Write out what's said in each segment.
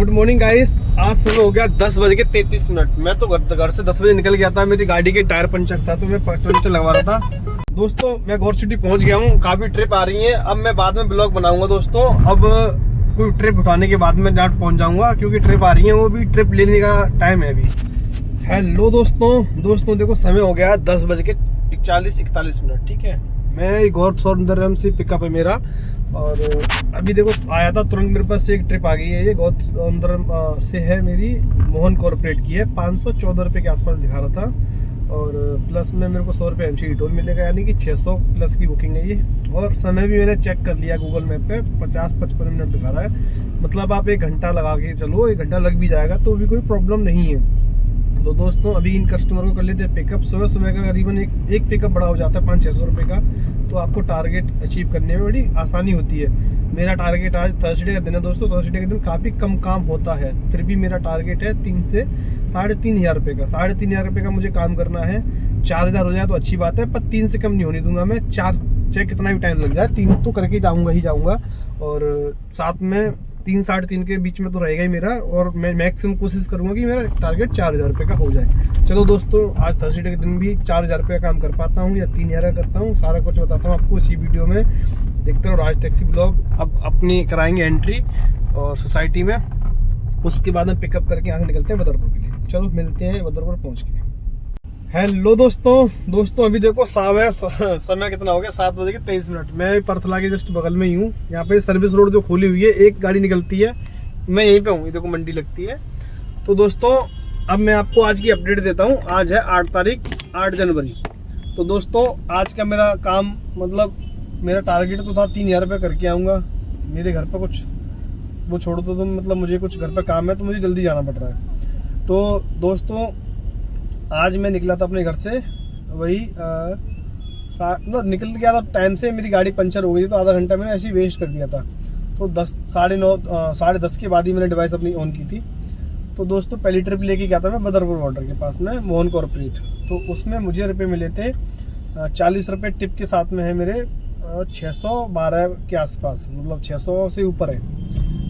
Good morning guys. आज सुबह हो गया 10:33। मैं तो घर से 10 बजे निकल गया था। मेरी गाड़ी के टायर पंचर था तो मैं पंचर लगवा रहा था। दोस्तों मैं गौर सिटी पहुंच गया हूँ। काफी ट्रिप आ रही है। अब मैं बाद में ब्लॉग बनाऊंगा दोस्तों। अब कोई ट्रिप उठाने के बाद में जहाँ पहुंच जाऊंगा, क्योंकि ट्रिप आ रही है, वो भी ट्रिप लेने का टाइम है अभी। हेलो दोस्तों देखो समय हो गया 10:41-41। ठीक है, मैं गौर सौंदर्यम से पिकअप है मेरा। और अभी देखो आया था तुरंत मेरे पास एक ट्रिप आ गई है। ये गौर सौंदर्यम से है, मेरी मोहन कॉर्पोरेट की है। 514 रुपये के आसपास दिखा रहा था। और प्लस में मेरे को 100 रुपये एमसी टोल मिलेगा, यानी कि 600 प्लस की बुकिंग है ये। और समय भी मैंने चेक कर लिया गूगल मैप पे, 50-55 मिनट दिखा रहा है। मतलब आप 1 घंटा लगा के चलो, 1 घंटा लग भी जाएगा तो भी कोई प्रॉब्लम नहीं है। तो दोस्तों अभी इन कस्टमर को कर लेते हैं पिकअप। सुबह का करीबन एक पिकअप बड़ा हो जाता है 500-600 रुपये का। तो आपको टारगेट अचीव करने में बड़ी आसानी होती है। मेरा टारगेट आज थर्सडे का दिन है दोस्तों। थर्सडे के दिन काफ़ी कम काम होता है, फिर भी मेरा टारगेट है 3 से 3,500 रुपये का। 3,500 रुपये का मुझे काम करना है। 4,000 हो जाए तो अच्छी बात है, पर 3 से कम नहीं होने दूंगा मैं। 4 चाहे कितना भी टाइम लग जाए, 3 तो करके जाऊंगा। और साथ में 3-3.5 के बीच में तो रहेगा ही मेरा। और मैं मैक्सिमम कोशिश करूंगा कि मेरा टारगेट 4,000 रुपये का हो जाए। चलो दोस्तों, आज थर्सडे के दिन भी 4,000 रुपये का काम कर पाता हूँ या 3,000 करता हूँ, सारा कुछ बताता हूँ आपको इसी वीडियो में। देखते रहो राज टैक्सी ब्लॉग। अब अपनी कराएंगे एंट्री और सोसाइटी में, उसके बाद में पिकअप करके यहाँ से निकलते हैं बदरपुर के लिए। चलो मिलते हैं बदरपुर पहुँच के। हेलो दोस्तों अभी देखो समय कितना हो गया, 7:23। मैं परथला के जस्ट बगल में ही हूँ। यहाँ पे सर्विस रोड जो खोली हुई है, एक गाड़ी निकलती है, मैं यहीं पे हूँ। ये देखो मंडी लगती है। तो दोस्तों अब मैं आपको आज की अपडेट देता हूँ। आज है 8 जनवरी। तो दोस्तों आज का मेरा काम, मतलब मेरा टारगेट तो था 3,000 रुपये करके आऊँगा। मेरे घर पर कुछ वो छोड़ो तो मतलब मुझे कुछ घर पर काम है, तो मुझे जल्दी जाना पड़ रहा है। तो दोस्तों आज मैं निकला था अपने घर से, वही निकल गया था टाइम से। मेरी गाड़ी पंचर हो गई थी, तो आधा घंटा मैंने ऐसे ही वेस्ट कर दिया था। तो 10 के बाद ही मैंने डिवाइस अपनी ऑन की थी। तो दोस्तों पहली ट्रिप लेके गया था मैं बदरपुर बॉर्डर के पास में, मोहन कॉर्पोरेट। तो उसमें मुझे रुपये मिले थे 40 रुपये टिप के साथ में है मेरे 612 के आसपास, मतलब 600 से ऊपर है।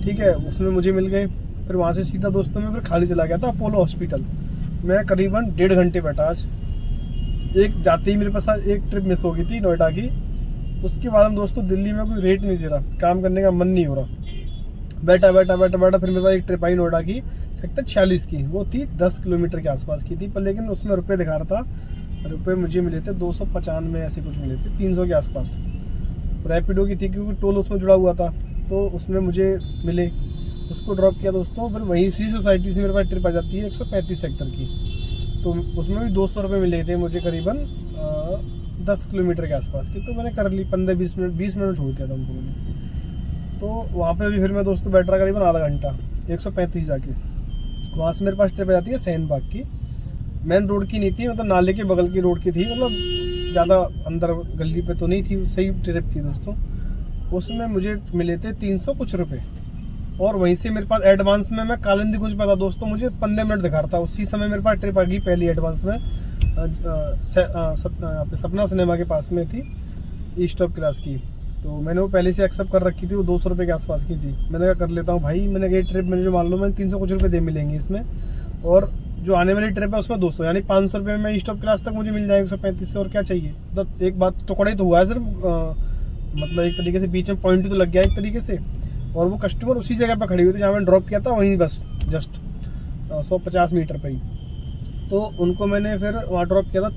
ठीक है, उसमें मुझे मिल गए। फिर वहाँ से सीधा दोस्तों मैं फिर खाली चला गया था अपोलो हॉस्पिटल। मैं करीबन 1.5 घंटे बैठा आज। एक जाते ही मेरे पास एक ट्रिप मिस हो गई थी नोएडा की। उसके बाद हम दोस्तों दिल्ली में कोई रेट नहीं दे रहा, काम करने का मन नहीं हो रहा। बैठा फिर मेरे पास एक ट्रिप आई नोएडा की, सेक्टर 46 की। वो थी 10 किलोमीटर के आसपास की थी, पर लेकिन उसमें रुपये दिखा रहा था। रुपये मुझे मिले थे 295 ऐसे कुछ मिले थे, 300 के आसपास। रैपिडो की थी, क्योंकि टोल उसमें जुड़ा हुआ था, तो उसमें मुझे मिले। उसको ड्रॉप किया दोस्तों। फिर वहीं उसी सोसाइटी से मेरे पास ट्रिप आ जाती है 135 सेक्टर की। तो उसमें भी 200 रुपये मिले थे मुझे, करीबन 10 किलोमीटर के आसपास की। तो मैंने कर ली 15-20 मिनट, 20 मिनट छोड़ दिया था उनको मैंने। तो वहाँ पे भी फिर मैं दोस्तों बैठ रहा करीबन आधा घंटा 135 जाके। वहाँ से मेरे पास ट्रिप आ जाती है सैनबाग की। मेन रोड की नहीं थी, मतलब नाले के बगल की रोड की थी, मतलब ज़्यादा अंदर गली पे तो नहीं थी। सही ट्रिप थी दोस्तों। उसमें मुझे मिले थे 300 कुछ रुपये। और वहीं से मेरे पास एडवांस में मैं कालिंदी कुछ पता दोस्तों, मुझे 15 मिनट दिखा रहा था। उसी समय मेरे पास ट्रिप आ गई पहली एडवांस में, सपना सिनेमा के पास में थी, ईस्ट ऑफ क्लास की। तो मैंने वो पहले से एक्सेप्ट कर रखी थी, वो 200 रुपये के आसपास की थी। मैंने कहा कर लेता हूँ भाई। मैंने कहा ट्रिप मैंने जो मान लो मैंने 300 कुछ रुपये दे मिलेंगे इसमें, और जो आने वाली ट्रिप है उसमें 200, यानी 500 रुपये में ईस्ट ऑफ क्लास तक मुझे मिल जाएगा 135 से। और क्या चाहिए। मतलब एक बात टुकड़ा ही तो हुआ है सिर्फ, मतलब एक तरीके से बीच में पॉइंट तो लग गया एक तरीके से। और वो कस्टमर उसी जगह पर खड़ी हुई थी जहाँ मैंने ड्रॉप किया था, वहीं बस जस्ट 150 मीटर पर ही। तो उनको मैंने फिर वहाँ ड्रॉप किया था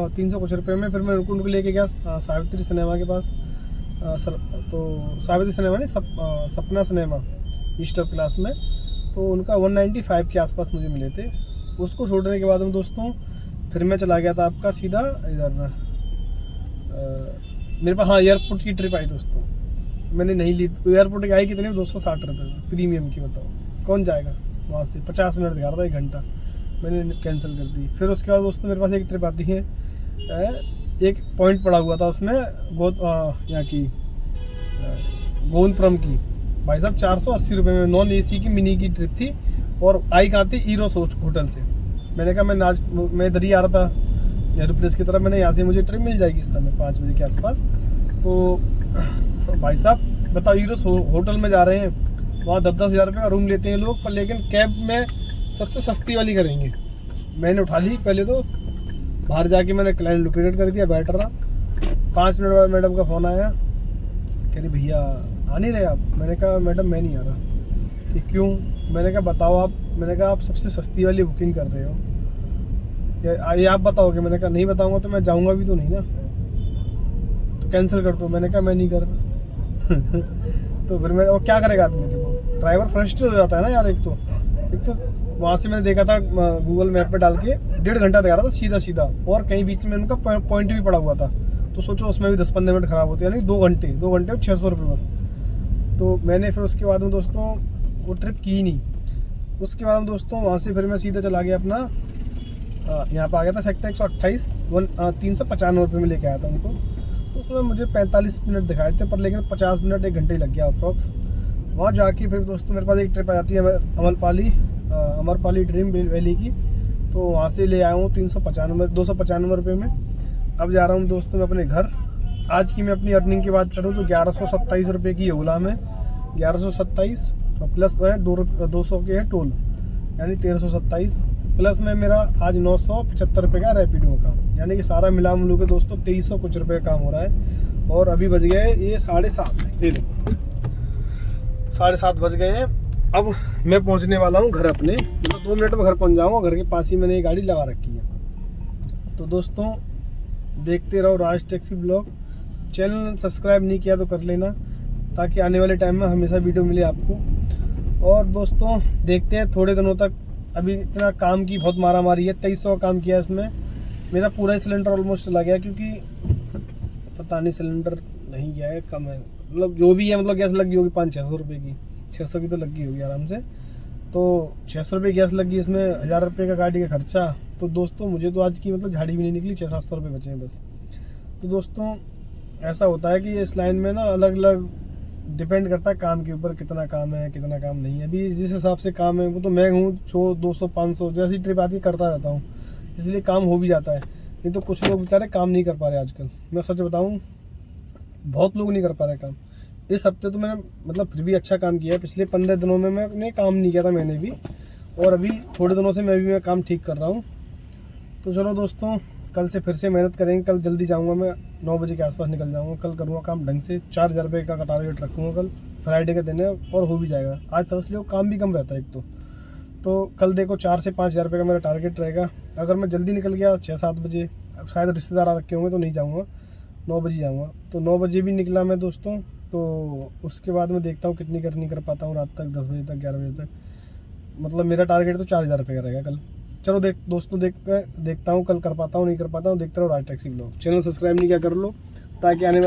300 कुछ रुपये में। फिर मैं उनको लेके गया सावित्री सिनेमा के पास। तो सावित्री सिनेमा नहीं, सपना सिनेमा ईस्ट ऑफ क्लास में। तो उनका 195 के आसपास मुझे मिले थे। उसको छोड़ने के बाद में दोस्तों फिर मैं चला गया था आपका सीधा इधर मेरे पास, हाँ एयरपोर्ट की ट्रिप आई दोस्तों। मैंने नहीं ली। एयरपोर्ट की आई कितनी, 260 रुपये प्रीमियम की। बताओ कौन जाएगा वहाँ से। 50 मिनट दिखा रहा था, 1 घंटा। मैंने कैंसिल कर दी। फिर उसके बाद दोस्तों मेरे पास एक ट्रिप आती है, एक पॉइंट पड़ा हुआ था उसमें यहाँ की गोविंदपुरम की। भाई साहब 480 रुपये में नॉन AC की मिनी की ट्रिप थी। और आई कहाँ थी, ईरोस होटल से। मैंने कहा मैं इधर ही आ रहा था नेहरू प्लेस की तरफ। मैंने यहाँ से मुझे ट्रिप मिल जाएगी इस समय 5 बजे के आसपास। तो भाई साहब बताओ, ईरोस होटल में जा रहे हैं वहाँ 10-10 हज़ार रुपये का रूम लेते हैं लोग, पर लेकिन कैब में सबसे सस्ती वाली करेंगे। मैंने उठा ली, पहले तो बाहर जाके मैंने क्लाइंट लोकेटेड कर दिया, बैठ रहा। 5 मिनट बाद मैडम का फ़ोन आया, कह रही भैया आ नहीं रहे आप। मैंने कहा मैडम मैं नहीं आ रहा। कि क्यों? मैंने कहा बताओ आप। मैंने कहा आप सबसे सस्ती वाली बुकिंग कर रहे हो, ये आप बताओगे। मैंने कहा नहीं बताऊंगा तो मैं जाऊंगा भी तो नहीं ना, तो कैंसिल कर दो। मैंने कहा मैं नहीं कर रहा। तो फिर मैं, और क्या करेगा आदमी? देखो ड्राइवर फ्रस्ट्रेट हो जाता है ना यार। एक तो वहाँ से मैंने देखा था गूगल मैप पे डाल के 1.5 घंटा दिखा रहा था सीधा सीधा, और कहीं बीच में उनका पॉइंट भी पड़ा हुआ था। तो सोचो उसमें भी 10-15 मिनट ख़राब होते हैं, यानी 2 घंटे और 600 रुपये बस। तो मैंने फिर उसके बाद में दोस्तों वो ट्रिप की ही नहीं। उसके बाद में दोस्तों वहाँ से फिर मैं सीधा चला गया अपना, यहाँ पर आ गया था सेक्टर 128, 395 रुपये में लेके आया था उनको। उसमें मुझे 45 मिनट दिखाए थे, पर लेकिन 50 मिनट 1 घंटे ही लग गया अप्रॉक्स। वहाँ जाके फिर दोस्तों मेरे पास एक ट्रिप आ जाती है अमरपाली ड्रीम वैली की, तो वहाँ से ले आया हूँ 295 रुपये में। अब जा रहा हूँ दोस्तों मैं अपने घर। आज की मैं अपनी अर्निंग की बात करूँ तो 1127 रुपये की ओला में, 1127 और प्लस है 200 के है टोल, यानी 1327, प्लस में मेरा आज 975 रुपये का रैपिडो का, यानी कि सारा मिला मिलू के दोस्तों 2300 कुछ रुपये का काम हो रहा है। और अभी बज गए ये 7:30, ये देखो 7:30 बज गए हैं। अब मैं पहुंचने वाला हूं घर अपने, मतलब 2 मिनट में घर पहुंच जाऊंगा। घर के पास ही मैंने ये गाड़ी लगा रखी है। तो दोस्तों देखते रहो राज टैक्सी ब्लॉग। चैनल सब्सक्राइब नहीं किया तो कर लेना, ताकि आने वाले टाइम में हमेशा वीडियो मिले आपको। और दोस्तों देखते हैं थोड़े दिनों तक, अभी इतना काम की बहुत मारा मारी है। 2300 का काम किया इसमें, मेरा पूरा ही सिलेंडर ऑलमोस्ट चला गया, क्योंकि पता नहीं सिलेंडर नहीं गया है, कम है, मतलब जो भी है, मतलब गैस लगी होगी 500-600 रुपये की, 600 की तो लगी होगी आराम से। तो 600 रुपये गैस लगी, इसमें 1000 रुपये का गाड़ी का खर्चा। तो दोस्तों मुझे तो आज की मतलब झाड़ी भी नहीं निकली, 600-700 रुपये बचे हैं बस। तो दोस्तों ऐसा होता है कि इस लाइन में ना अलग अलग डिपेंड करता है काम के ऊपर, कितना काम है कितना काम नहीं है। अभी जिस हिसाब से काम है वो तो मैं हूँ 100, 200, 500 जैसी ट्रिप आती करता रहता हूँ, इसलिए काम हो भी जाता है। नहीं तो कुछ लोग बेचारे काम नहीं कर पा रहे आजकल, मैं सच बताऊँ बहुत लोग नहीं कर पा रहे काम। इस हफ्ते तो मैंने मतलब फिर भी अच्छा काम किया है। पिछले 15 दिनों में मैंने काम नहीं किया था मैंने भी, और अभी थोड़े दिनों से मैं काम ठीक कर रहा हूँ। तो चलो दोस्तों कल से फिर से मेहनत करेंगे। कल जल्दी जाऊंगा, मैं 9 बजे के आसपास निकल जाऊंगा। कल करूँगा काम ढंग से, 4000 रुपये का टारगेट रखूँगा कल, फ्राइडे के दिन है, और हो भी जाएगा। आज थर्सडे को काम भी कम रहता है एक तो कल देखो 4 से 5000 रुपये का मेरा टारगेट रहेगा। अगर मैं जल्दी निकल गया 6-7 बजे, शायद रिश्तेदार आ रखे होंगे तो नहीं जाऊँगा, 9 बजे जाऊँगा। तो 9 बजे भी निकला मैं दोस्तों, तो उसके बाद मैं देखता हूँ कितनी नहीं कर पाता हूँ रात तक, 10 बजे तक 11 बजे तक। मतलब मेरा टारगेट तो 4000 रुपये का रहेगा कल। चलो दोस्तों देखता हूँ कल कर पाता हूँ नहीं कर पाता हूँ। देखते रहो राज टैक्सी ब्लॉग। चैनल सब्सक्राइब नहीं किया कर लो, ताकि आने वाले